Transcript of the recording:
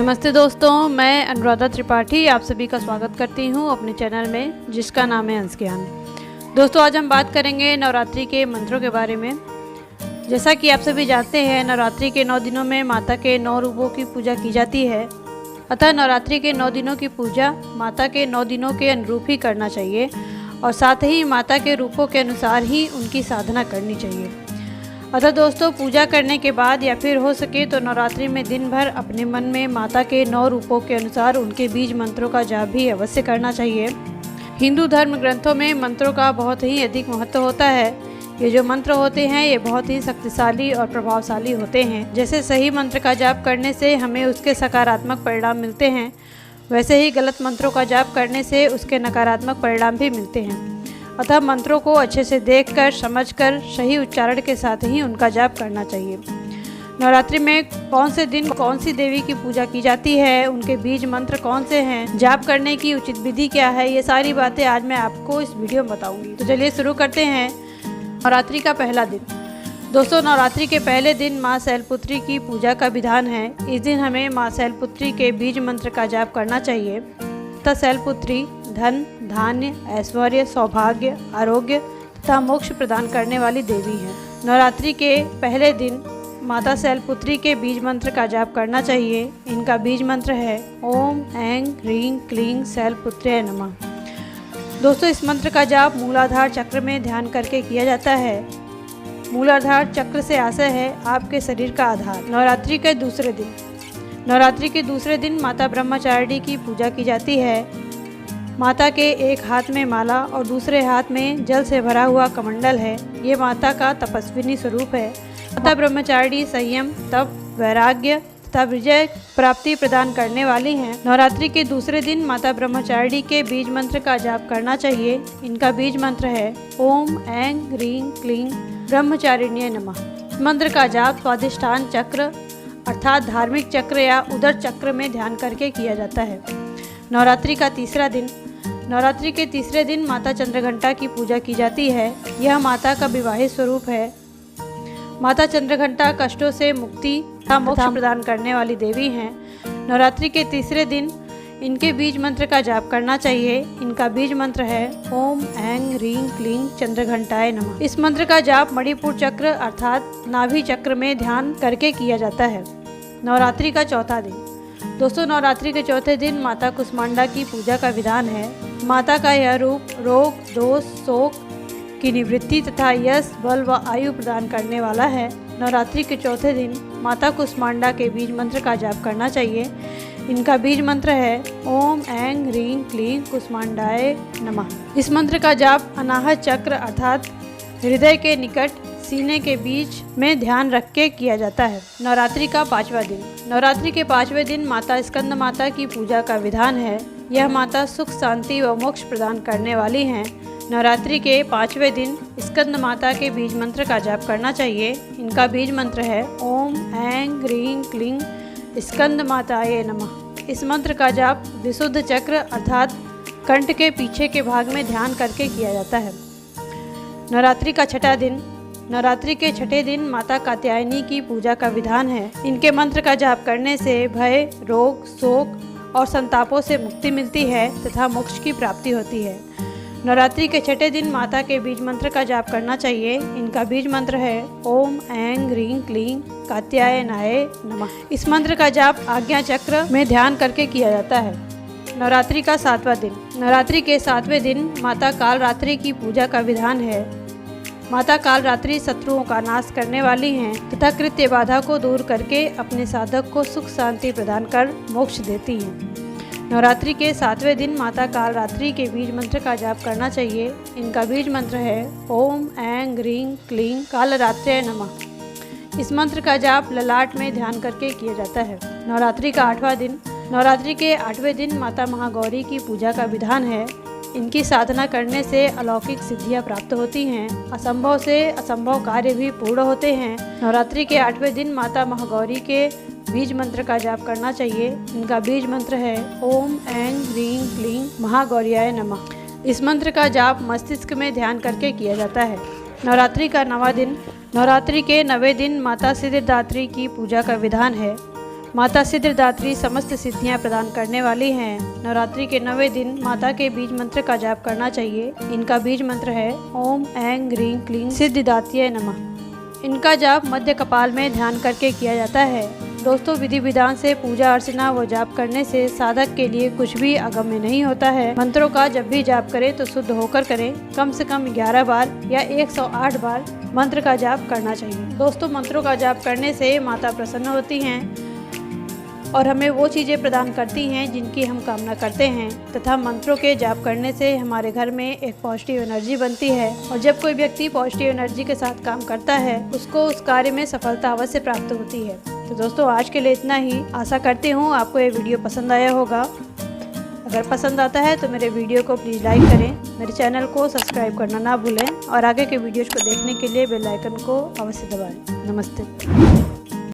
नमस्ते दोस्तों, मैं अनुराधा त्रिपाठी आप सभी का स्वागत करती हूं अपने चैनल में जिसका नाम है अंश ज्ञान। दोस्तों, आज हम बात करेंगे नवरात्रि के मंत्रों के बारे में। जैसा कि आप सभी जानते हैं, नवरात्रि के 9 दिनों में माता के 9 रूपों की पूजा की जाती है। अतः नवरात्रि के 9 दिनों की पूजा माता के 9 दिनों के अनुरूप ही करना चाहिए और साथ ही माता के रूपों के अनुसार ही उनकी साधना करनी चाहिए। अतः दोस्तों, पूजा करने के बाद या फिर हो सके तो नवरात्रि में दिन भर अपने मन में माता के 9 रूपों के अनुसार उनके बीज मंत्रों का जाप भी अवश्य करना चाहिए। हिंदू धर्म ग्रंथों में मंत्रों का बहुत ही अधिक महत्व होता है। ये जो मंत्र होते हैं ये बहुत ही शक्तिशाली और प्रभावशाली होते हैं। जैसे सही मंत्र का जाप करने से हमें उसके सकारात्मक परिणाम मिलते हैं, वैसे ही गलत मंत्रों का जाप करने से उसके नकारात्मक परिणाम भी मिलते हैं। अतः मंत्रों को अच्छे से देखकर, समझकर, सही उच्चारण के साथ ही उनका जाप करना चाहिए। नवरात्रि में कौन से दिन कौन सी देवी की पूजा की जाती है, उनके बीज मंत्र कौन से हैं, जाप करने की उचित विधि क्या है, ये सारी बातें आज मैं आपको इस वीडियो में बताऊंगी। तो चलिए शुरू करते हैं। नवरात्रि का पहला दिन। दोस्तों, नवरात्रि के पहले दिन माँ शैलपुत्री की पूजा का विधान है। इस दिन हमें माँ शैलपुत्री के बीज मंत्र का जाप करना चाहिए। तथा शैलपुत्री धन, धान्य, ऐश्वर्य, सौभाग्य, आरोग्य तथा मोक्ष प्रदान करने वाली देवी है। नवरात्रि के पहले दिन माता शैलपुत्री के बीज मंत्र का जाप करना चाहिए। इनका बीज मंत्र है ओम ऐं ह्रीं क्लीं शैलपुत्र्यै नमः। दोस्तों, इस मंत्र का जाप मूलाधार चक्र में ध्यान करके किया जाता है। मूलाधार चक्र से आशय है आपके शरीर का आधार। नवरात्रि के दूसरे दिन। नवरात्रि के दूसरे दिन माता ब्रह्मचारिणी की पूजा की जाती है। माता के एक हाथ में माला और दूसरे हाथ में जल से भरा हुआ कमंडल है। ये माता का तपस्विनी स्वरूप है। माता ब्रह्मचारिणी संयम, तप, वैराग्य तथा विजय प्राप्ति प्रदान करने वाली हैं। नवरात्रि के दूसरे दिन माता ब्रह्मचारिणी के बीज मंत्र का जाप करना चाहिए। इनका बीज मंत्र है ओम ऐं ह्रीं क्लीं ब्रह्मचारिण्यै नमः। इस मंत्र का जाप स्वाधिष्ठान चक्र अर्थात धार्मिक चक्र या उदर चक्र में ध्यान करके किया जाता है। नवरात्रि का तीसरा दिन। नवरात्रि के तीसरे दिन माता चंद्रघंटा की पूजा की जाती है। यह माता का विवाहित स्वरूप है। माता चंद्रघंटा कष्टों से मुक्ति तथा मोक्ष प्रदान करने वाली देवी हैं। नवरात्रि के तीसरे दिन इनके बीज मंत्र का जाप करना चाहिए। इनका बीज मंत्र है ओम ऐं ह्रीं क्लीं चंद्रघंटाय नमः। इस मंत्र का जाप मणिपुर चक्र अर्थात नाभि चक्र में ध्यान करके किया जाता है। नवरात्रि का चौथा दिन। दोस्तों, नवरात्रि के चौथे दिन माता कुष्मांडा की पूजा का विधान है। माता का यह रूप रोग, दोष, शोक की निवृत्ति तथा यश, बल व आयु प्रदान करने वाला है। नवरात्रि के चौथे दिन माता कुष्मांडा के बीज मंत्र का जाप करना चाहिए। इनका बीज मंत्र है ओम ऐं ह्रीं क्लीं कुष्मांडाय नमः। इस मंत्र का जाप अनाहत चक्र अर्थात हृदय के निकट सीने के बीच में ध्यान रख के किया जाता है। नवरात्रि का पांचवा दिन। नवरात्रि के पांचवें दिन माता स्कंद माता की पूजा का विधान है। यह माता सुख, शांति व मोक्ष प्रदान करने वाली हैं। नवरात्रि के पांचवें दिन स्कंद माता के बीज मंत्र का जाप करना चाहिए। इनका बीज मंत्र है ओम ऐं ह्रीं क्लीं स्कंद माताये नमः। इस मंत्र का जाप विशुद्ध चक्र अर्थात कंठ के पीछे के भाग में ध्यान करके किया जाता है। नवरात्रि का छठा दिन। नवरात्रि के छठे दिन माता कात्यायनी की पूजा का विधान है। इनके मंत्र का जाप करने से भय, रोग, शोक और संतापों से मुक्ति मिलती है तथा मोक्ष की प्राप्ति होती है। नवरात्रि के छठे दिन माता के बीज मंत्र का जाप करना चाहिए। इनका बीज मंत्र है ओम ऐं ह्रीं क्लीं कात्यायनाय नमः। इस मंत्र का जाप आज्ञा चक्र में ध्यान करके किया जाता है। नवरात्रि का सातवां दिन। नवरात्रि के सातवें दिन माता कालरात्रि की पूजा का विधान है। माता कालरात्रि शत्रुओं का नाश करने वाली हैं तथा कृत्य बाधा को दूर करके अपने साधक को सुख शांति प्रदान कर मोक्ष देती हैं। नवरात्रि के सातवें दिन माता कालरात्रि के बीज मंत्र का जाप करना चाहिए। इनका बीज मंत्र है ओम ऐं ह्रीं क्लीं कालरात्र्यै नमः। इस मंत्र का जाप ललाट में ध्यान करके किया जाता है। नवरात्रि का आठवां दिन। नवरात्रि के आठवें दिन माता महागौरी की पूजा का विधान है। इनकी साधना करने से अलौकिक सिद्धियां प्राप्त होती हैं। असंभव से असंभव कार्य भी पूर्ण होते हैं। नवरात्रि के आठवें दिन माता महागौरी के बीज मंत्र का जाप करना चाहिए। इनका बीज मंत्र है ओम ऐं ह्रीं क्लीं महागौर्याय नमः। इस मंत्र का जाप मस्तिष्क में ध्यान करके किया जाता है। नवरात्रि का नवा दिन। नवरात्रि के 9वें दिन माता सिद्धिदात्री की पूजा का विधान है। माता सिद्धिदात्री समस्त सिद्धियां प्रदान करने वाली हैं। नवरात्रि के 9वें दिन माता के बीज मंत्र का जाप करना चाहिए। इनका बीज मंत्र है ओम ऐं ह्रीं क्लीं सिद्धिदात्रिये नमः। इनका जाप मध्य कपाल में ध्यान करके किया जाता है। दोस्तों, विधि विधान से पूजा अर्चना व जाप करने से साधक के लिए कुछ भी अगम्य नहीं होता है। मंत्रों का जब भी जाप करें तो शुद्ध होकर करें। कम से कम 11 बार या 108 बार मंत्र का जाप करना चाहिए। दोस्तों, मंत्रों का जाप करने से माता प्रसन्न होती हैं और हमें वो चीज़ें प्रदान करती हैं जिनकी हम कामना करते हैं, तथा मंत्रों के जाप करने से हमारे घर में एक पॉजिटिव एनर्जी बनती है और जब कोई व्यक्ति पॉजिटिव एनर्जी के साथ काम करता है उसको उस कार्य में सफलता अवश्य प्राप्त होती है। तो दोस्तों, आज के लिए इतना ही। आशा करती हूँ आपको ये वीडियो पसंद आया होगा। अगर पसंद आता है तो मेरे वीडियो को प्लीज़ लाइक करें, मेरे चैनल को सब्सक्राइब करना ना भूलें और आगे के वीडियोज़ को देखने के लिए बेल आइकन को अवश्य दबाएं। नमस्ते।